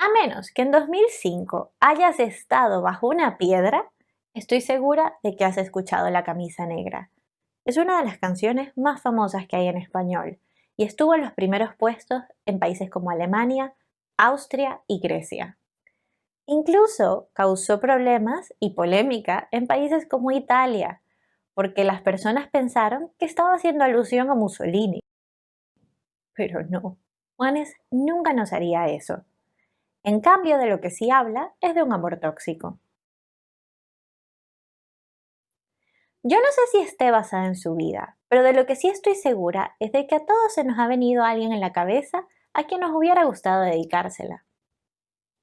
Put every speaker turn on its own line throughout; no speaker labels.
A menos que en 2005 hayas estado bajo una piedra, estoy segura de que has escuchado La Camisa Negra. Es una de las canciones más famosas que hay en español y estuvo en los primeros puestos en países como Alemania, Austria y Grecia. Incluso causó problemas y polémica en países como Italia, porque las personas pensaron que estaba haciendo alusión a Mussolini. Pero no, Juanes nunca nos haría eso. En cambio, de lo que sí habla es de un amor tóxico. Yo no sé si esté basada en su vida, pero de lo que sí estoy segura es de que a todos se nos ha venido alguien en la cabeza a quien nos hubiera gustado dedicársela.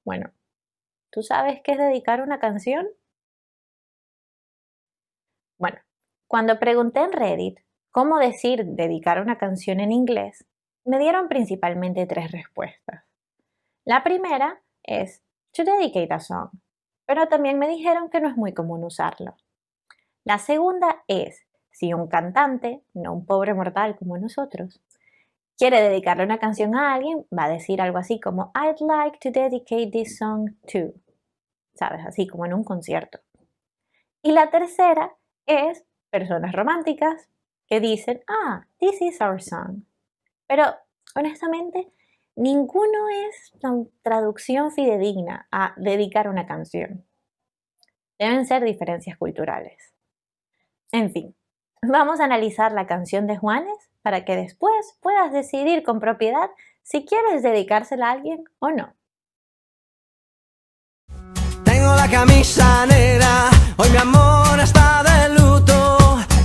Bueno, ¿tú sabes qué es dedicar una canción? Bueno, cuando pregunté en Reddit cómo decir dedicar una canción en inglés, me dieron principalmente tres respuestas. La primera es to dedicate a song, pero también me dijeron que no es muy común usarlo. La segunda es si un cantante, no un pobre mortal como nosotros, quiere dedicarle una canción a alguien, va a decir algo así como I'd like to dedicate this song to, ¿sabes? Así como en un concierto. Y la tercera es personas románticas que dicen, this is our song. Pero, honestamente, ninguno es una traducción fidedigna a dedicar una canción. Deben ser diferencias culturales. En fin, vamos a analizar la canción de Juanes para que después puedas decidir con propiedad si quieres dedicársela a alguien o no.
Tengo la camisa negra, hoy mi amor está de luto.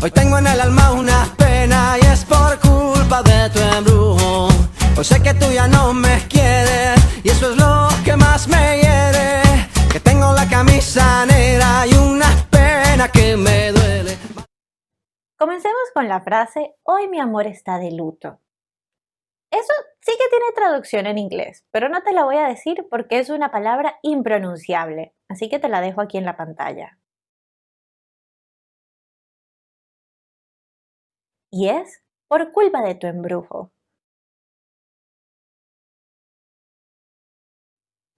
Hoy tengo en el alma una pena y es por culpa de tu embrujo. Hoy sé que tú ya no me quieres y eso es lo que más me hiere. Que tengo la camisa negra y una pena que me duele.
Comencemos con la frase hoy mi amor está de luto. Eso sí que tiene traducción en inglés, pero no te la voy a decir porque es una palabra impronunciable, así que te la dejo aquí en la pantalla. Y es por culpa de tu embrujo.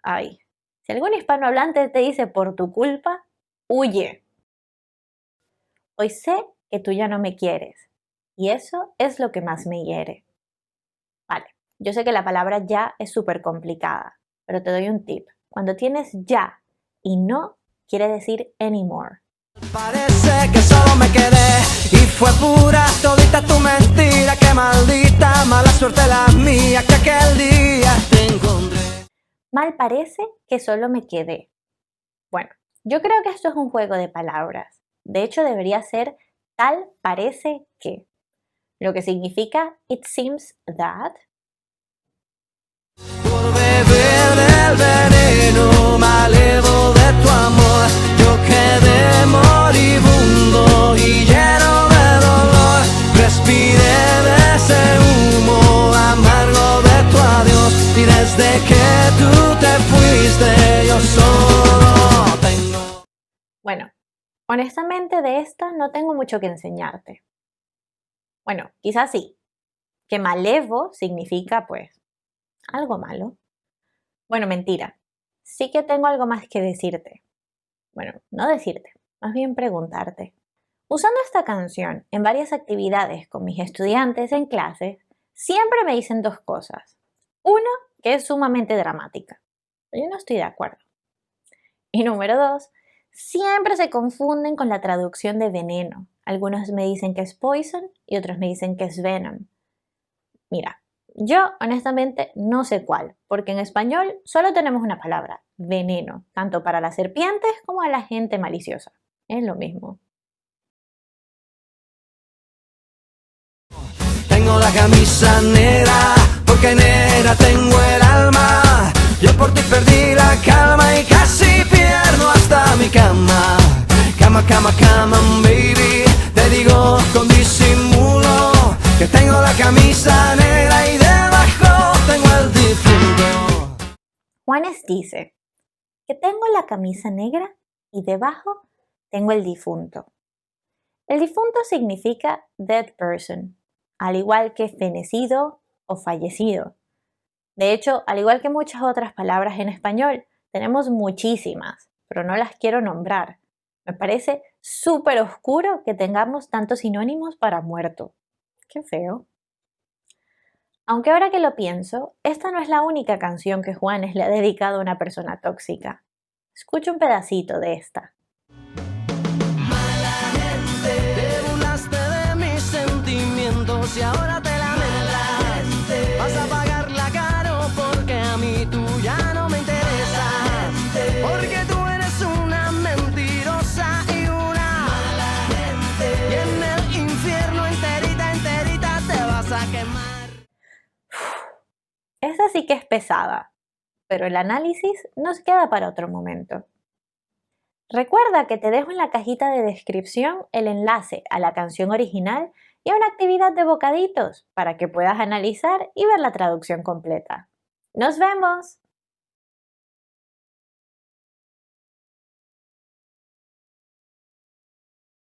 Ay, si algún hispanohablante te dice por tu culpa, huye. Hoy sé que tú ya no me quieres, y eso es lo que más me hiere. Vale, yo sé que la palabra ya es súper complicada, pero te doy un tip. Cuando tienes ya y no, quiere decir anymore.
Parece que solo me quedé y fue pura todita tu mentira. Qué maldita mala suerte la mía que aquel día te encontré.
Mal parece que solo me quedé. Bueno, yo creo que esto es un juego de palabras. De hecho, debería ser tal parece que, lo que significa it seems that.
Por beber del veneno malevo de tu amor, yo quedé moribundo y lleno de dolor. Respiré de ese humo amargo de tu adiós y desde que tú te fuiste yo solo tengo.
Bueno, honestamente de esta no tengo mucho que enseñarte. Bueno, quizás sí, que malevo significa pues algo malo. Bueno, mentira. Sí que tengo algo más que decirte. Bueno, no decirte, más bien preguntarte. Usando esta canción en varias actividades con mis estudiantes en clases, siempre me dicen dos cosas. Uno, que es sumamente dramática. Yo no estoy de acuerdo. Y número dos, siempre se confunden con la traducción de veneno. Algunos me dicen que es poison y otros me dicen que es venom. Mira, yo honestamente no sé cuál, porque en español solo tenemos una palabra, veneno, tanto para las serpientes como a la gente maliciosa. Es lo mismo.
Tengo la camisa negra, porque negra tengo el alma. Yo por ti perdí la calma y casi pierdo hasta mi cama. Cama, cama, cama, baby. Te digo con disimulo que tengo la camisa negra y debajo tengo el difunto.
Juanes dice que tengo la camisa negra y debajo tengo el difunto. El difunto significa dead person, al igual que fenecido o fallecido. De hecho, al igual que muchas otras palabras en español, tenemos muchísimas, pero no las quiero nombrar. Me parece súper oscuro que tengamos tantos sinónimos para muerto. Qué feo. Aunque ahora que lo pienso, esta no es la única canción que Juanes le ha dedicado a una persona tóxica. Escucha un pedacito de esta.
Te burlaste de mis sentimientos y ahora te lamentas. Vas a pagarla caro porque a mí tú ya no me interesas. Porque tú eres una mentirosa y una mala gente. Y en el infierno enterita, enterita te vas a quemar.
Esta sí que es pesada, pero el análisis nos queda para otro momento. Recuerda que te dejo en la cajita de descripción el enlace a la canción original y a una actividad de bocaditos para que puedas analizar y ver la traducción completa. ¡Nos vemos!